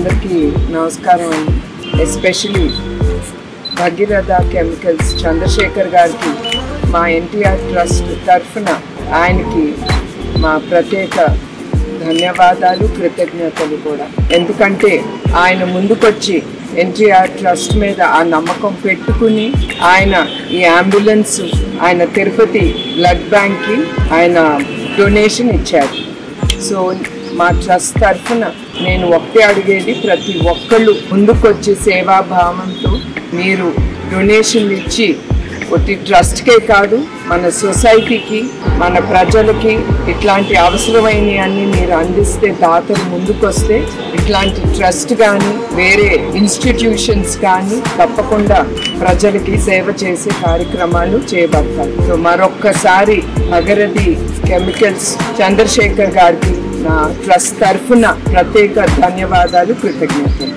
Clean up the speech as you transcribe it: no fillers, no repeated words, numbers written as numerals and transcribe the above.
అందరికీ నమస్కారం అండి. ఎస్పెషలీ భగీరథ కెమికల్స్ చంద్రశేఖర్ గారికి మా ఎన్టీఆర్ ట్రస్ట్ తరఫున ఆయనకి మా ప్రత్యేక ధన్యవాదాలు, కృతజ్ఞతలు కూడా. ఎందుకంటే ఆయన ముందుకొచ్చి ఎన్టీఆర్ ట్రస్ట్ మీద ఆ నమ్మకం పెట్టుకుని ఆయన ఈ అంబులెన్స్ ఆయన తిరుపతి బ్లడ్ బ్యాంక్కి ఆయన డొనేషన్ ఇచ్చారు. సో మా ట్రస్ట్ తరఫున నేను ఒకటే అడిగేది, ప్రతి ఒక్కళ్ళు ముందుకొచ్చి సేవాభావంతో మీరు డొనేషన్లు ఇచ్చి ఒకటి ట్రస్ట్కే కాదు మన సొసైటీకి, మన ప్రజలకి ఇట్లాంటి అవసరమైనవి అన్నీ మీరు అందిస్తే, దాతలు ముందుకొస్తే ఇట్లాంటి ట్రస్ట్ కానీ వేరే ఇన్స్టిట్యూషన్స్ కానీ తప్పకుండా ప్రజలకి సేవ చేసే కార్యక్రమాలు చేయబడతాయి. సో మరొక్కసారి భగీరథ కెమికల్స్ చంద్రశేఖర్ గారికి నా ట్రస్ట్ తరఫున ప్రత్యేక ధన్యవాదాలు, కృతజ్ఞతలు.